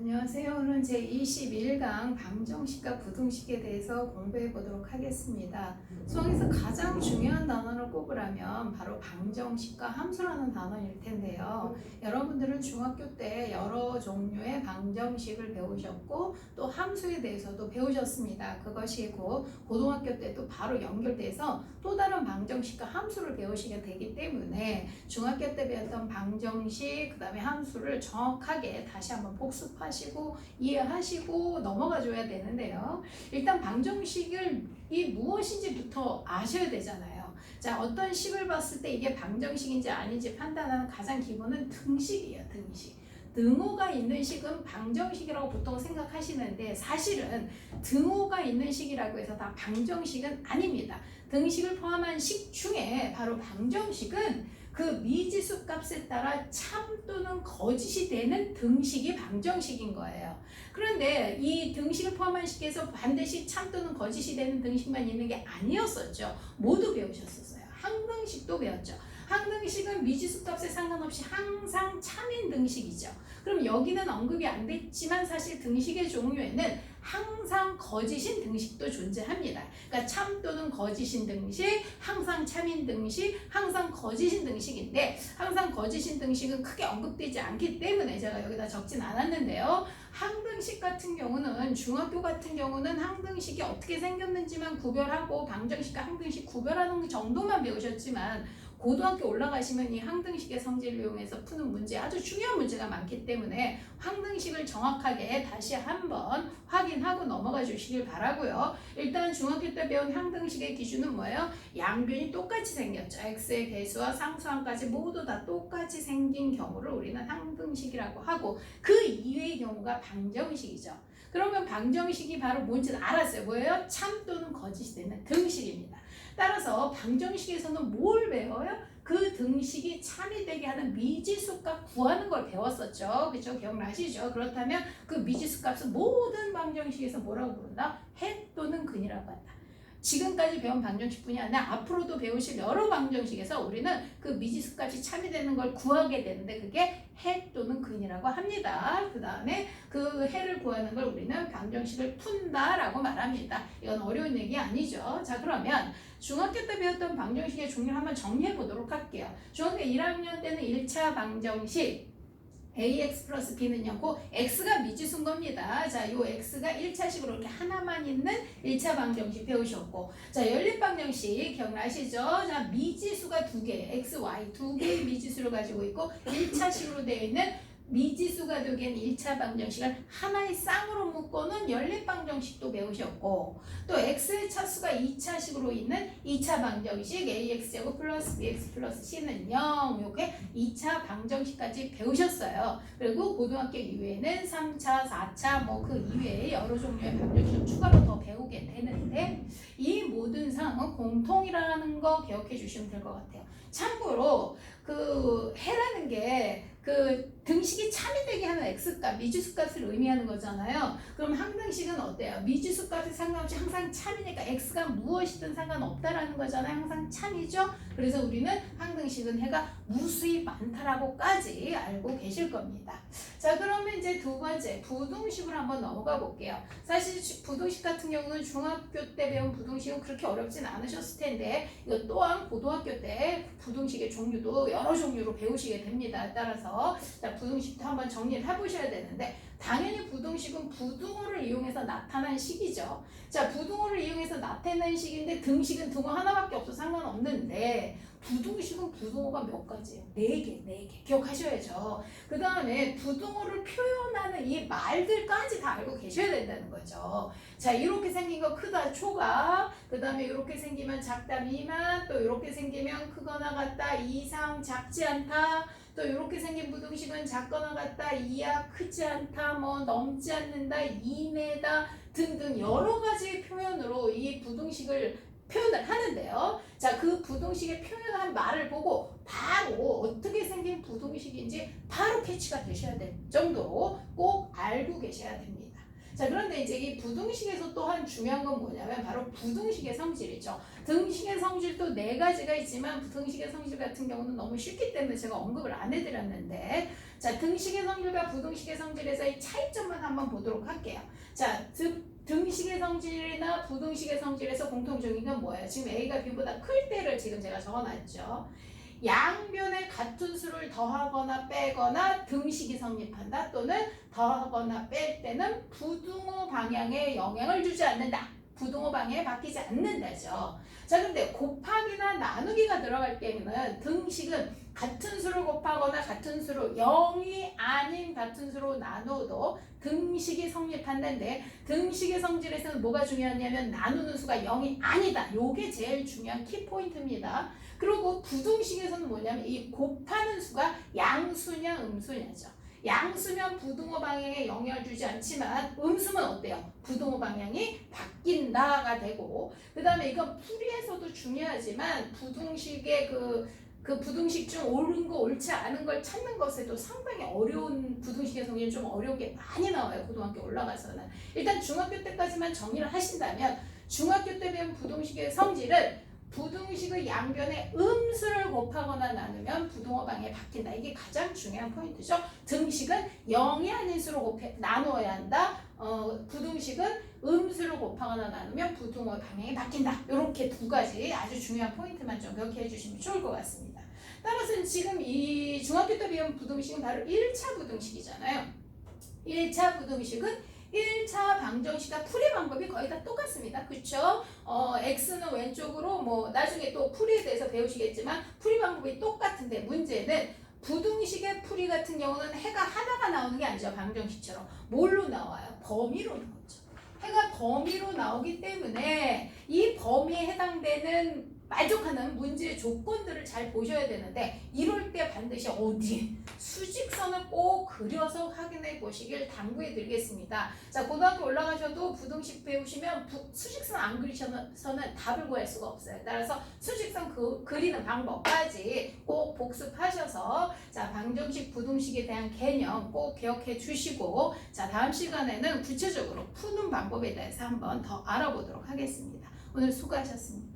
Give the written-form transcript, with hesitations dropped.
안녕하세요. 오늘은 제21강 방정식과 부등식에 대해서 공부해 보도록 하겠습니다. 수학에서 가장 중요한 단어를 꼽으라면 바로 방정식과 함수라는 단어일 텐데요. 여러분들은 중학교 때 여러 종류의 방정식을 배우셨고 또 함수에 대해서도 배우셨습니다. 그것이 곧 고등학교 때 또 바로 연결돼서 또 다른 방정식과 함수를 배우시게 되기 때문에 중학교 때 배웠던 방정식 그 다음에 함수를 정확하게 다시 한번 복습하시고 이해하시고 넘어가 줘야 되는데요. 일단 방정식이 무엇인지부터 아셔야 되잖아요. 자, 어떤 식을 봤을 때 이게 방정식인지 아닌지 판단하는 가장 기본은 등식이에요. 등식. 등호가 있는 식은 방정식이라고 보통 생각하시는데 사실은 등호가 있는 식이라고 해서 다 방정식은 아닙니다. 등식을 포함한 식 중에 바로 방정식은 그 미지수 값에 따라 참 또는 거짓이 되는 등식이 방정식인 거예요. 그런데 이 등식을 포함한 식에서 반드시 참 또는 거짓이 되는 등식만 있는 게 아니었었죠. 모두 배우셨었어요. 항등식도 배웠죠. 항등식은 미지수 값에 상관없이 항상 참인 등식이죠. 그럼 여기는 언급이 안 됐지만 사실 등식의 종류에는 항상 거짓인 등식도 존재합니다. 그러니까 참 또는 거짓인 등식, 항상 참인 등식, 항상 거짓인 등식인데 항상 거짓인 등식은 크게 언급되지 않기 때문에 제가 여기다 적진 않았는데요. 항등식 같은 경우는 중학교 같은 경우는 항등식이 어떻게 생겼는지만 구별하고 방정식과 항등식 구별하는 정도만 배우셨지만 고등학교 올라가시면 이 항등식의 성질을 이용해서 푸는 문제 아주 중요한 문제가 많기 때문에 항등식을 정확하게 다시 한번 확인하고 넘어가 주시길 바라고요. 일단 중학교 때 배운 항등식의 기준은 뭐예요? 양변이 똑같이 생겼죠. x의 개수와 상수항까지 모두 다 똑같이 생긴 경우를 우리는 항등식이라고 하고 그 이외의 경우가 방정식이죠. 그러면 방정식이 바로 뭔지 알았어요. 뭐예요? 참 또는 거짓이 되는 등식입니다. 따라서 방정식에서는 뭘 배워요? 그 등식이 참이 되게 하는 미지수값 구하는 걸 배웠었죠. 그죠? 기억나시죠? 그렇다면 그 미지수값은 모든 방정식에서 뭐라고 부른다? 해 또는 근이라고 한다. 지금까지 배운 방정식뿐이 아니라 앞으로도 배우실 여러 방정식에서 우리는 그 미지수값이 참이 되는 걸 구하게 되는데 그게 해 또는 근이라고 합니다. 그 다음에 그 해를 구하는 걸 우리는 방정식을 푼다라고 말합니다. 이건 어려운 얘기 아니죠. 자, 그러면 중학교 때 배웠던 방정식의 종류를 한번 정리해 보도록 할게요. 중학교 1학년 때는 1차 방정식 ax 플러스 b는 0고 x가 미지수인 겁니다. 자, 요 x가 1차식으로 이렇게 하나만 있는 1차 방정식 배우셨고 자, 연립 방정식 기억나시죠? 자, 미지수가 두 개, x, y 두 개의 미지수를 가지고 있고 1차식으로 되어 있는 미지수가 되기엔 1차 방정식을 하나의 쌍으로 묶고는 연립 방정식도 배우셨고 또 x의 차수가 2차식으로 있는 2차 방정식 ax제곱 플러스 bx 플러스 c는 0 이렇게 2차 방정식까지 배우셨어요. 그리고 고등학교 이후에는 3차, 4차 뭐 그 이외에 여러 종류의 방정식을 추가로 더 배우게 되는데 이 모든 사항은 공통이라는 거 기억해 주시면 될 것 같아요. 참고로 그 해라는 게 그 등식이 참이 되게 하는 x값, 미지수값을 의미하는 거잖아요. 그럼 항등식은 어때요? 미지수값에 상관없이 항상 참이니까 x가 무엇이든 상관없다라는 거잖아요. 항상 참이죠. 그래서 우리는 항등식은 해가 무수히 많다라고까지 알고 계실 겁니다. 자, 그러면 이제 두 번째 부등식으로 한번 넘어가 볼게요. 사실 부등식 같은 경우는 중학교 때 배운 부등식은 그렇게 어렵진 않으셨을 텐데 이거 또한 고등학교 때 부등식의 종류도 여러 종류로 배우시게 됩니다. 따라서 자, 부등식도 한번 정리를 해보셔야 되는데 당연히 부등식은 부등호를 이용해서 나타난 식이죠. 자, 부등호를 이용해서 나타낸 식인데 등식은 등호 하나밖에 없어 상관없는데 부등식은 부등호가 몇 가지예요? 4개 기억하셔야죠. 그 다음에 부등호를 표현하는 이 말들까지 다 알고 계셔야 된다는 거죠. 자, 이렇게 생긴 거 크다 초가, 그 다음에 이렇게 생기면 작다 미만, 또 이렇게 생기면 크거나 같다 이상 작지 않다, 또 이렇게 생긴 부등식은 작거나 같다 이하 크지 않다 뭐 넘지 않는다 이내다 등등 여러 가지 표현으로 이 부등식을 표현을 하는데요. 자, 그 부등식의 표현한 말을 보고 바로 어떻게 생긴 부등식인지 바로 캐치가 되셔야 될 정도로 꼭 알고 계셔야 됩니다. 자, 그런데 이제 이 부등식에서 또한 중요한 건 뭐냐면 바로 부등식의 성질이죠. 등식의 성질도 네 가지가 있지만 부등식의 성질 같은 경우는 너무 쉽기 때문에 제가 언급을 안 해드렸는데, 자, 등식의 성질과 부등식의 성질에서의 차이점만 한번 보도록 할게요. 자, 등식의 성질이나 부등식의 성질에서 공통적인 건 뭐예요? 지금 A가 B보다 클 때를 지금 제가 적어놨죠. 양변에 같은 수를 더하거나 빼거나 등식이 성립한다, 또는 더하거나 뺄 때는 부등호 방향에 영향을 주지 않는다. 부등호 방향에 바뀌지 않는다죠. 자, 근데 곱하기나 나누기가 들어갈 때는 등식은 같은 수를 곱하거나 같은 수로 0이 아닌 같은 수로 나눠도 등식이 성립한다는데, 등식의 성질에서는 뭐가 중요하냐면 나누는 수가 0이 아니다. 요게 제일 중요한 키포인트입니다. 그리고 부등식에서는 뭐냐면 이 곱하는 수가 양수냐 음수냐죠. 양수면 부등호 방향에 영향을 주지 않지만 음수면 어때요? 부등호 방향이 바뀐다가 되고, 그 다음에 이건 풀이에서도 중요하지만 부등식의 그 부등식 중 옳은 거 옳지 않은 걸 찾는 것에도 상당히 어려운, 부등식의 성질은 좀 어려운 게 많이 나와요. 고등학교 올라가서는. 일단 중학교 때까지만 정리를 하신다면, 중학교 때 배운 부등식의 성질은 부등식의 양변에 음수를 곱하거나 나누면 부등호 방향이 바뀐다. 이게 가장 중요한 포인트죠. 등식은 0이 아닌 수로 나누어야 한다. 부등식은 음수를 곱하거나 나누면 부등호 방향이 바뀐다. 이렇게 두 가지 아주 중요한 포인트만 좀 기억해 주시면 좋을 것 같습니다. 따라서 지금 이 중학교 때 배운 부등식은 바로 1차 부등식이잖아요. 1차 부등식은 1차 방정식과 풀이 방법이 거의 다 똑같습니다. 그쵸? x는 왼쪽으로, 뭐 나중에 또 풀이에 대해서 배우시겠지만 풀이 방법이 똑같은데, 문제는 부등식의 풀이 같은 경우는 해가 하나가 나오는 게 아니죠. 방정식처럼. 뭘로 나와요? 범위로 나오죠. 해가 범위로 나오기 때문에 이 범위에 해당되는 만족하는 문제의 조건들을 잘 보셔야 되는데, 이럴 때 반드시 어디? 수직선을 꼭 그려서 확인해 보시길 당부해 드리겠습니다. 자, 고등학교 올라가셔도 부등식 배우시면 수직선 안 그리셔서는 답을 구할 수가 없어요. 따라서 수직선 그리는 방법까지 꼭 복습하셔서, 자, 방정식, 부등식에 대한 개념 꼭 기억해 주시고, 자, 다음 시간에는 구체적으로 푸는 방법에 대해서 한번 더 알아보도록 하겠습니다. 오늘 수고하셨습니다.